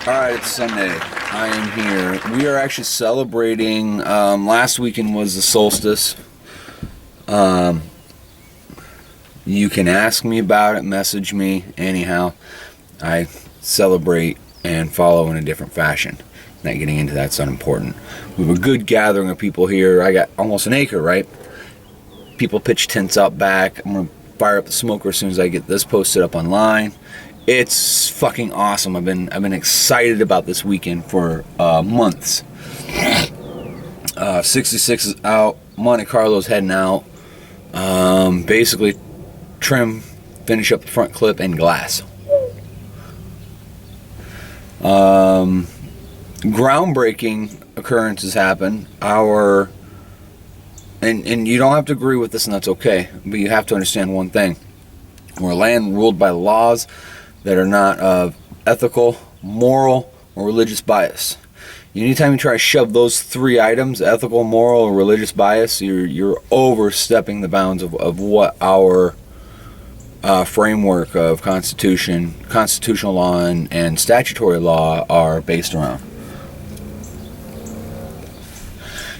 Alright, it's Sunday. I am here. We are actually celebrating. Last weekend was the solstice. You can ask me about it, message me. Anyhow, I celebrate and follow in a different fashion. Not getting into that's unimportant. We have a good gathering of people here. I got almost an acre, right? People pitch tents out back. I'm going to fire up the smoker as soon as I get this posted up online. It's fucking awesome. I've been excited about this weekend for months. 66 is out. Monte Carlo's heading out. Basically, trim, finish up the front clip, and glass. Groundbreaking occurrences happen. And you don't have to agree with this, and that's okay. But you have to understand one thing: we're a land ruled by laws that are not of ethical, moral, or religious bias. Anytime you try to shove those three items, ethical, moral, or religious bias, you're overstepping the bounds of what our framework of constitutional law, and statutory law are based around.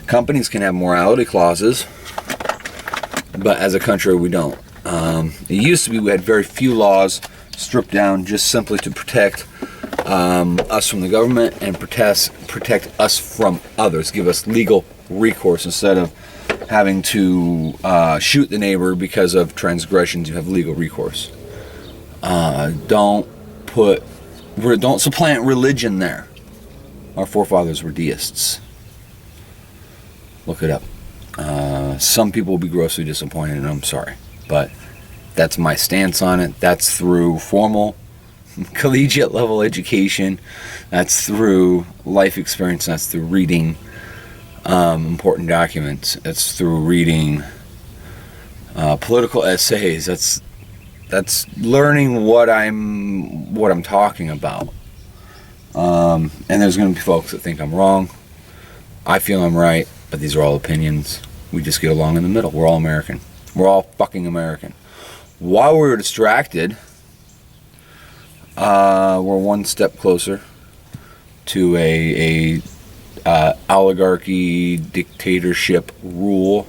Companies can have morality clauses, but as a country we don't. It used to be we had very few laws stripped down just simply to protect us from the government and protect us from others, give us legal recourse in of having to shoot the neighbor because of transgressions. You have legal recourse. Don't supplant religion there. Our forefathers were deists. Look it up. Some people will be grossly disappointed, and I'm sorry, but that's my stance on it. That's through formal collegiate level education. That's through life experience. That's through reading important documents. That's through reading political essays. That's learning what I'm talking about. And there's going to be folks that think I'm wrong. I feel I'm right, but these are all opinions. We just get along in the middle. We're all American. We're all fucking American. While we were distracted, we're one step closer to a oligarchy dictatorship rule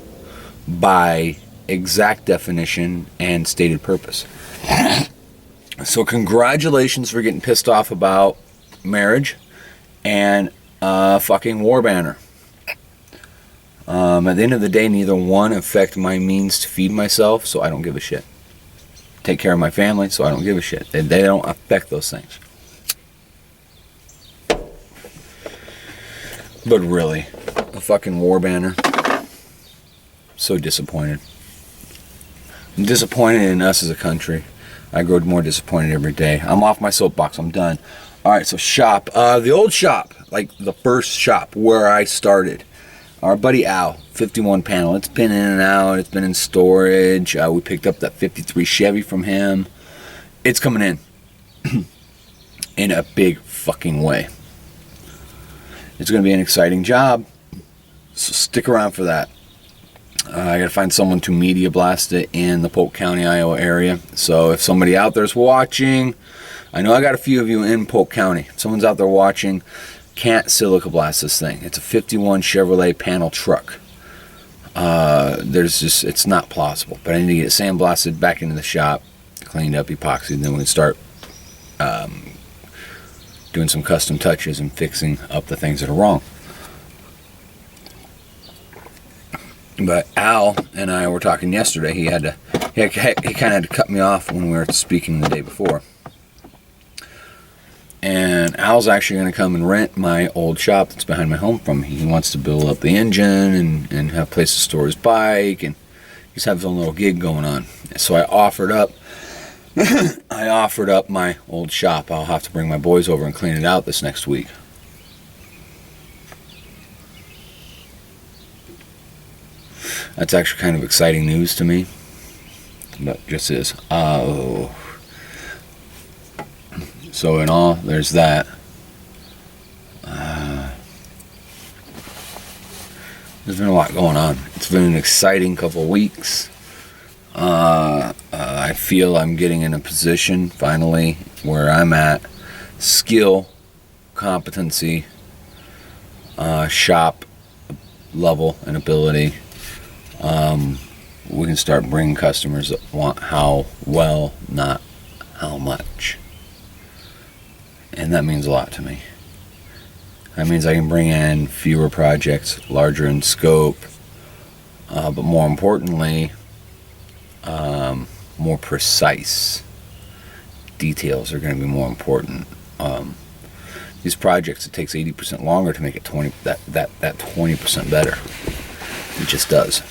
by exact definition and stated purpose. So congratulations for getting pissed off about marriage and fucking war banner. At the end of the day, neither one affect my means to feed myself, so I don't give a shit. Take care of my family, so I don't give a shit. They don't affect those things. But really, a fucking war banner. So disappointed. I'm disappointed in us as a country. I grow more disappointed every day. I'm off my soapbox. I'm done. Alright, so shop. The old shop, like the first shop where I started. Our buddy Al, 51 panel. It's been in and out. It's been in storage. We picked up that 53 Chevy from him. It's coming in. In a big fucking way. It's going to be an exciting job. So stick around for that. I got to find someone to media blast it in the Polk County, Iowa area. So if somebody out there's watching, I know I got a few of you in Polk County. If someone's out there watching, can't silica blast this thing. It's a 51 Chevrolet panel truck. It's not plausible. But I need to get it sandblasted back into the shop, cleaned up, epoxied, and then we can start doing some custom touches and fixing up the things that are wrong. But Al and I were talking yesterday. He kind of had to cut me off when we were speaking the day before. And Al's actually going to come and rent my old shop that's behind my home from me. He wants to build up the engine and have a place to store his bike, and he's having his own little gig going on. So I offered up my old shop. I'll have to bring my boys over and clean it out this next week. That's actually kind of exciting news to me. But just is. Oh. So in all, there's that. There's been a lot going on. It's been an exciting couple of weeks. I feel I'm getting in a position finally where I'm at skill, competency, shop level and ability, we can start bringing customers that want how well, not how much. And that means a lot to me. That means I can bring in fewer projects, larger in scope, but more importantly, more precise. Details are going to be more important. These projects, it takes 80% longer to make it 20% better. It just does.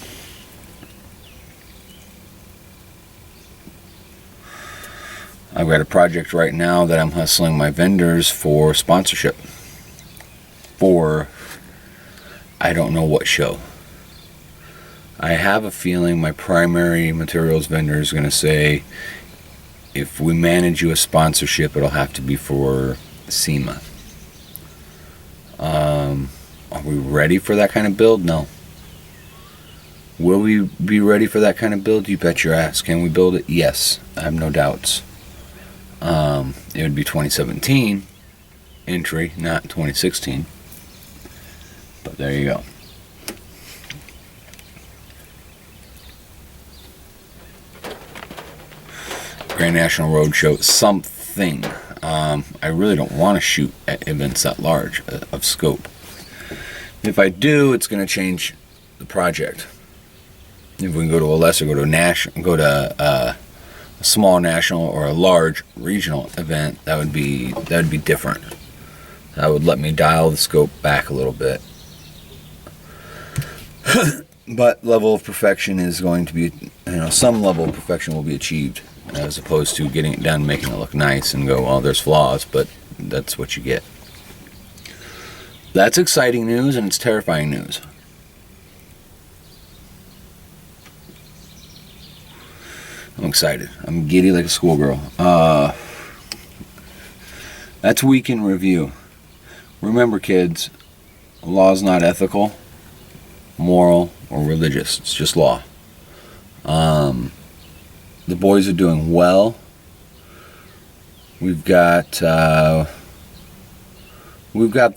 I've got a project right now that I'm hustling my vendors for sponsorship for I don't know what show. I have a feeling my primary materials vendor is going to say, if we manage you a sponsorship, it'll have to be for SEMA. Are we ready for that kind of build? No. Will we be ready for that kind of build? You bet your ass. Can we build it? Yes. I have no doubts. It would be 2017 entry, not 2016. But there you go. Grand National Roadshow, something. I really don't want to shoot at events that large of scope. If I do, it's going to change the project. If we can go to a lesser, go to a national, go to a small national or a large regional event, that would be different. That would let me dial the scope back a little bit. But level of perfection is going to be, some level of perfection will be achieved, as opposed to getting it done, making it look nice and go, well, there's flaws, but that's what you get. That's exciting news, and it's terrifying news. I'm excited. I'm giddy like a schoolgirl. That's week in review. Remember, kids, law is not ethical, moral, or religious. It's just law. The boys are doing well. We've got the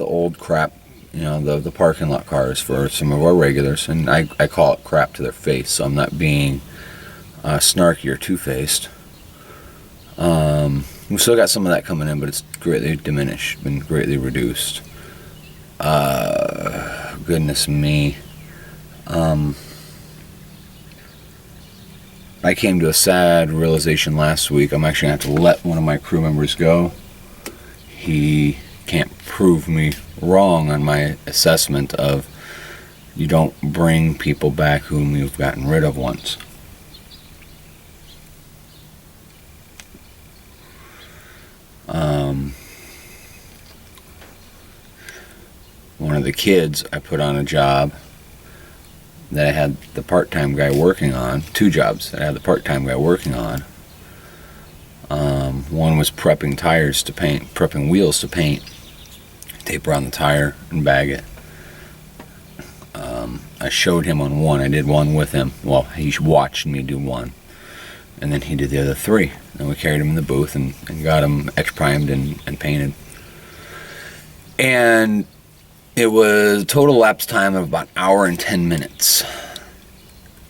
old crap, the parking lot cars for some of our regulars, and I call it crap to their face, so I'm not being snarky or two-faced. We've still got some of that coming in, but it's greatly diminished, been greatly reduced. Goodness me. I came to a sad realization last week. I'm actually going to have to let one of my crew members go. He can't prove me wrong on my assessment of you don't bring people back whom you've gotten rid of once. One of the kids I put on a job that I had the part-time guy working on, 2 jobs that I had the part-time guy working on. One was prepping tires to paint, prepping wheels to paint, tape around the tire and bag it. I showed him on one. I did one with him. Well, he watched me do one, and then he did the other 3. And we carried him in the booth and got him etch-primed and painted. And it was a total lapse time of about an hour and 10 minutes.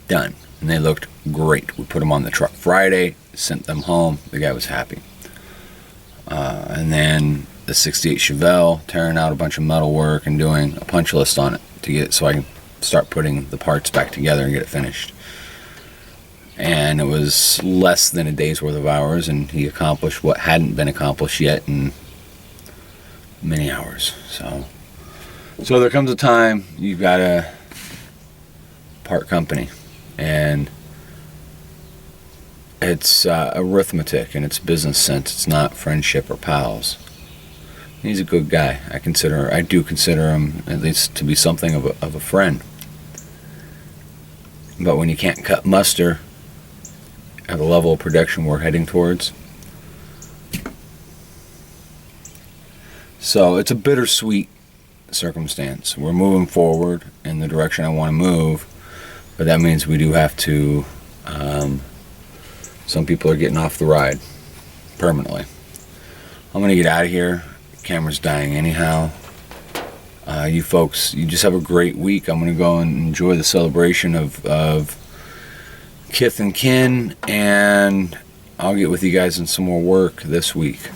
Done. And they looked great. We put them on the truck Friday, sent them home. The guy was happy. And then the 68 Chevelle, tearing out a bunch of metal work and doing a punch list on it to get it so I can start putting the parts back together and get it finished. And it was less than a day's worth of hours, and he accomplished what hadn't been accomplished yet in many hours. So there comes a time you've got to part company, and it's arithmetic and it's business sense. It's not friendship or pals. He's a good guy. I do consider him at least to be something of a friend. But when you can't cut muster at the level of production we're heading towards, so it's a bittersweet circumstance. We're moving forward in the direction I want to move, but that means we do have to, some people are getting off the ride permanently. I'm going to get out of here Camera's dying anyhow. You folks, you just have a great week. I'm going to go and enjoy the celebration of kith and kin, and I'll get with you guys in some more work this week.